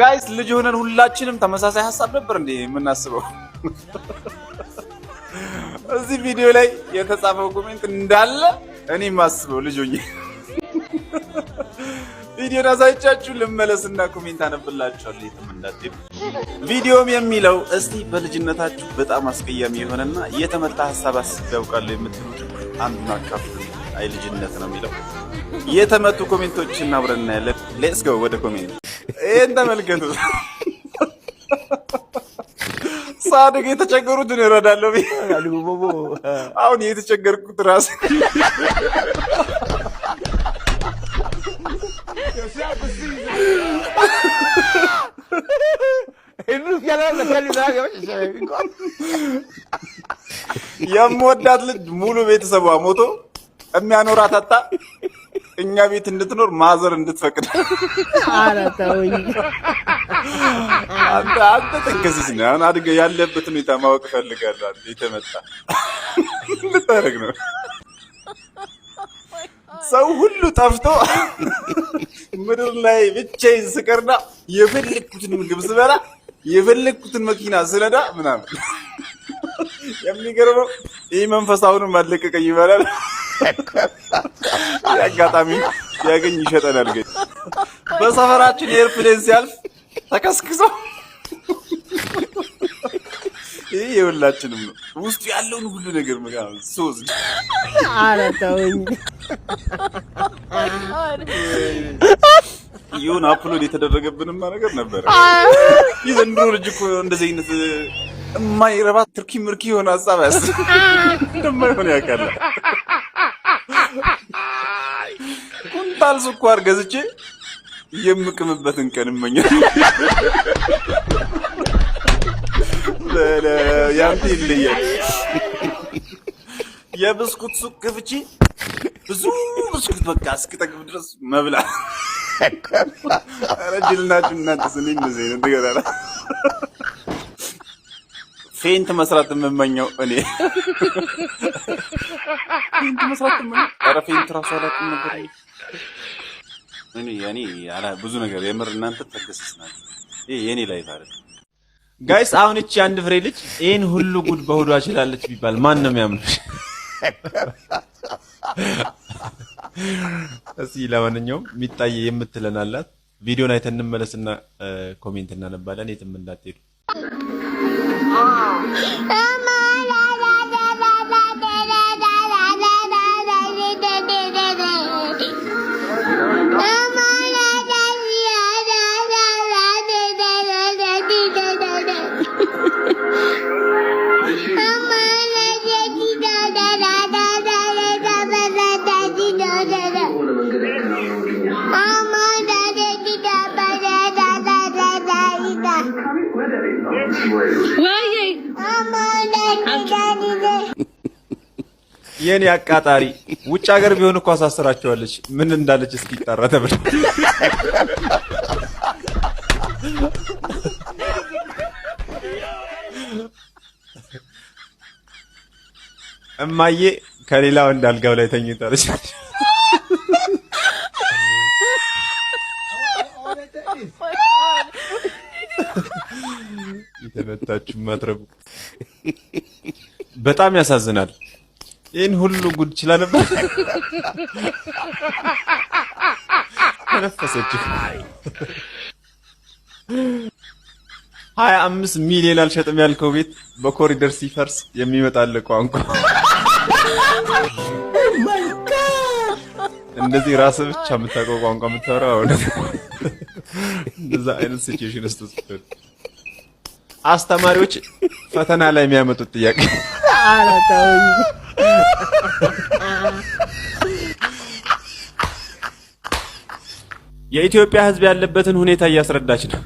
ጋይስ ልጅ ሆነን ሁላችንም ተመሳሳይ ሐሳብ ነበር እንዴ የምናስበው? እዚህ ቪዲዮ ላይ የተጻፈው ኮሜንት እንዳለ እኔ ማስበው ልጅ ሆኜ ቪዲዮ አሳይቻችሁ ልመለስና ኮሜንት አነብላችኋለሁ። የትም እንዳትሄዱ። ቪዲዮም የሚለው እስቲ በልጅነታችሁ በጣም አስቀያሚ የሆነና የተመታ ሐሳብ አስቤ ያውቃለሁ የምትሉት አንዱን አካፍሉ። አይ ልጅነት ነው የሚለው። የተመቱ ኮሜንቶችን አብረን እናያለን። ሌትስ ጎ ወደ ኮሜንት። ይሄን ተመልከቱ። ሳድግ የተቸገሩትን እረዳለሁ። አሁን የተቸገርኩት ራስ የምወዳት ልጅ ሙሉ ቤተሰቧ ሞቶ የሚያኖራት አጣ እኛ ቤት እንድትኖር ማዘር እንድትፈቅድ። ኧረ ተውኝ። አንተ ተንከሲስ ነህ። አሁን አድገህ ያለበት ሁኔታ ማወቅ እፈልጋለሁ። አንተ የተመታ ልታረግ ነው። ሰው ሁሉ ጠፍቶ ምድር ላይ ብቻዬን ስቀርና የፈለኩትን ምግብ ስበላ የፈለኩትን መኪና ስለዳ ምናምን። የሚገርመው ይህ መንፈሳውንም አለቀቀኝ ይባላል። አጋጣሚ ያገኝ ይሸጠናል። ግን በሰፈራችን ኤርፕሌን ሲያልፍ ተከስክሶ ይሄ የሁላችንም ነው። ውስጡ ያለውን ሁሉ ነገር ምናምን ሶዝ ኧረ ተውኝ። ይሁን አፕሎድ የተደረገብንማ ነገር ነበር። የዘንድሮ ልጅ እኮ እንደዚህ አይነት የማይረባ ትርኪ ምርኪ የሆነ ሀሳብ እንደማይሆን ያውቃል። ኩንታል ስኳር ገዝቼ የምቅምበትን ቀን እመኛለሁ። ያንተ ይለያል። የብስኩት ሱቅ ከፍቼ ብዙ ብስኩት በቃ እስክጠግብ ድረስ መብላት። ኧረ ጅል ናችሁ እናንተ። ስኔ እንደዚህ አይነት ነገር አለ። ፌንት መስራት የምመኘው እኔ ፌንት መስራት የምመኘው። ኧረ ፌንት ራሱ አላውቅም ነበር እኔ ብዙ ነገር የምር እናንተ ተከስስ ናችሁ። ይሄ የኔ ላይፍ አይደል ጋይስ። አሁን እቺ አንድ ፍሬ ልጅ ይሄን ሁሉ ጉድ በሆዷ ችላለች ቢባል ማን ነው የሚያምንሽ? እስኪ ለማንኛውም ሚጣዬ የምትለን አላት። ቪዲዮን አይተን እንመለስና ኮሜንት እናነባለን። የትም እንዳትሄዱ። የኔ አቃጣሪ ውጭ ሀገር ቢሆን እኮ አሳስራቸዋለች። ምን እንዳለች እስኪ ይጣራ ተብሎ እማዬ ከሌላው እንዳልጋው ላይ ተኝታለች። የተመታችሁ ማትረቡ በጣም ያሳዝናል። ይህን ሁሉ ጉድ ችላ ነበር። ተነፈሰች። 25 ሚሊዮን አልሸጥም ያልከው ቤት በኮሪደር ሲፈርስ የሚመጣል ቋንቋ እንደዚህ ራስ ብቻ የምታውቀው ቋንቋ የምታወራው እውነት እንደዛ አይነት ሲቹዌሽን ውስጥ አስተማሪዎች ፈተና ላይ የሚያመጡት ጥያቄ ኧረ ተውኝ። የኢትዮጵያ ሕዝብ ያለበትን ሁኔታ እያስረዳች ነው።